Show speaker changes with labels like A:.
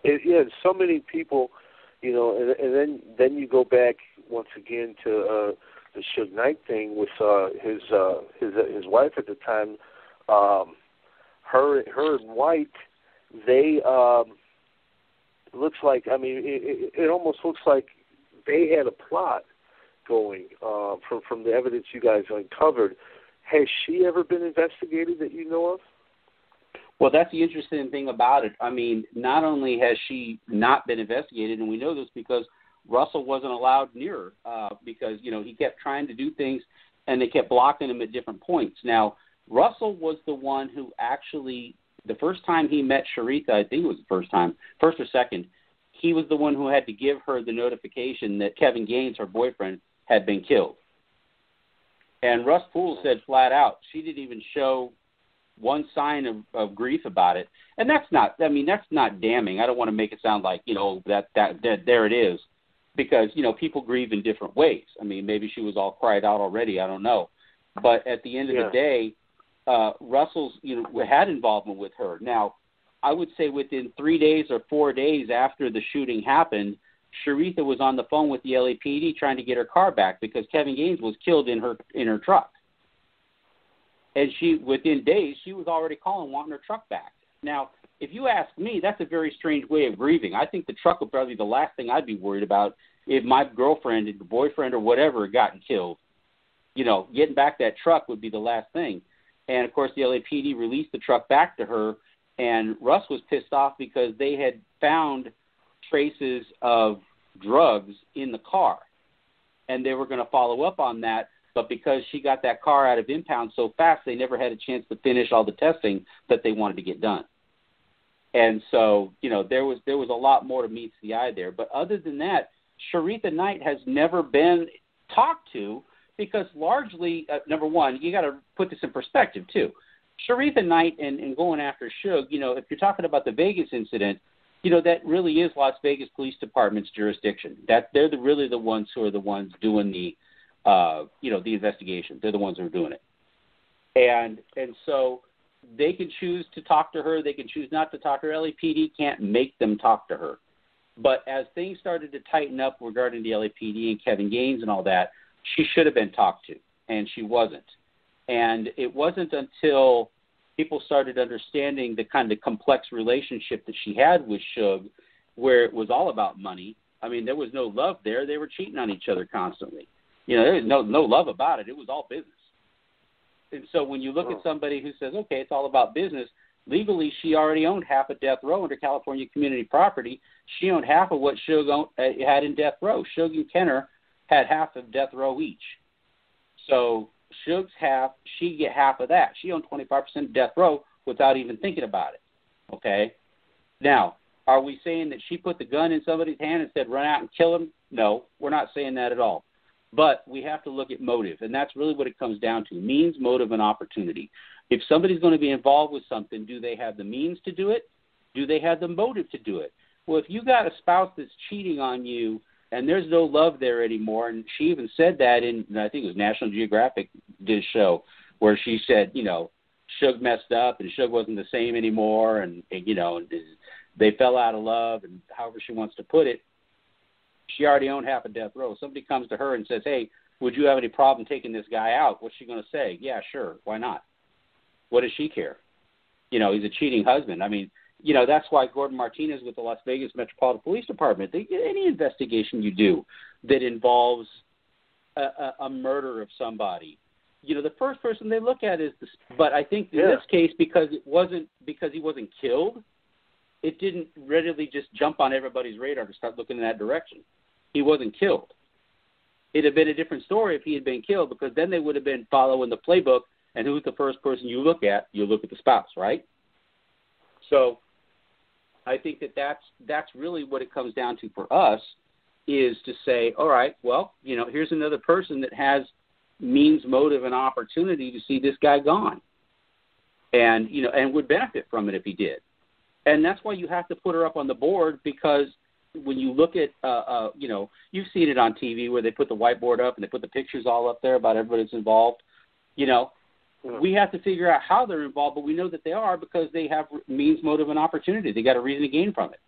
A: So many people, and then you go back once again to the Suge Knight thing with his wife at the time. Her and White, they looks like, I mean, it almost looks like they had a plot going from the evidence you guys uncovered. Has she ever been investigated that you know of?
B: Well, that's the interesting thing about it. I mean, not only has she not been investigated, and we know this because Russell wasn't allowed near her because, he kept trying to do things and they kept blocking him at different points. Now, Russell was the one who actually, the first time he met Sharitha, I think it was the first or second, he was the one who had to give her the notification that Kevin Gaines, her boyfriend, had been killed. And Russ Poole said flat out, she didn't even show one sign of grief about it. And that's not damning. I don't want to make it sound like, that there it is. Because, people grieve in different ways. I mean, maybe she was all cried out already. I don't know. But at the end of the day, Russell's, had involvement with her. Now, I would say within 3 days or 4 days after the shooting happened, Sharitha was on the phone with the LAPD trying to get her car back because Kevin Gaines was killed in her truck. And within days, she was already calling wanting her truck back. Now, if you ask me, that's a very strange way of grieving. I think the truck would probably be the last thing I'd be worried about if my girlfriend or boyfriend or whatever had gotten killed. Getting back that truck would be the last thing. And, of course, the LAPD released the truck back to her, and Russ was pissed off because they had found traces of drugs in the car, and they were going to follow up on that. But because she got that car out of impound so fast, they never had a chance to finish all the testing that they wanted to get done. And so, there was a lot more to meet the eye there. But other than that, Sharitha Knight has never been talked to because largely, number one, you got to put this in perspective too. Sharitha Knight and going after Suge, if you're talking about the Vegas incident, that really is Las Vegas Police Department's jurisdiction. That they're really the ones who are the ones doing the investigation. They're the ones who are doing it. And so they can choose to talk to her. They can choose not to talk to her. LAPD can't make them talk to her. But as things started to tighten up regarding the LAPD and Kevin Gaines and all that, she should have been talked to, and she wasn't. And it wasn't until people started understanding the kind of complex relationship that she had with Suge, where it was all about money. I mean, there was no love there. They were cheating on each other constantly. There was no love about it. It was all business. And so when you look at somebody who says, okay, it's all about business, legally she already owned half of Death Row under California community property. She owned half of what Suge had in Death Row. Suge and Kenner had half of Death Row each. So Suge's half, she'd get half of that. She owned 25% of Death Row without even thinking about it. Okay? Now, are we saying that she put the gun in somebody's hand and said, run out and kill him? No, we're not saying that at all. But we have to look at motive, and that's really what it comes down to, means, motive, and opportunity. If somebody's going to be involved with something, do they have the means to do it? Do they have the motive to do it? Well, if you got a spouse that's cheating on you and there's no love there anymore, and she even said that in, I think it was National Geographic did a show where she said, Suge messed up and Suge wasn't the same anymore, and they fell out of love, and however she wants to put it. She already owned half of Death Row. Somebody comes to her and says, hey, would you have any problem taking this guy out? What's she going to say? Yeah, sure. Why not? What does she care? He's a cheating husband. I mean, that's why Gordon Martinez with the Las Vegas Metropolitan Police Department, any investigation you do that involves a murder of somebody, the first person they look at is but I think in this case, because he wasn't killed, it didn't readily just jump on everybody's radar to start looking in that direction. He wasn't killed. It'd have been a different story if he had been killed, because then they would have been following the playbook, and who's the first person you look at? You look at the spouse, right? So I think that's really what it comes down to for us, is to say, all right, well, here's another person that has means, motive, and opportunity to see this guy gone, and would benefit from it if he did. And that's why you have to put her up on the board, because when you look at, you've seen it on TV where they put the whiteboard up and they put the pictures all up there about everybody that's involved. We have to figure out how they're involved, but we know that they are because they have means, motive, and opportunity. They got a reason to gain from it.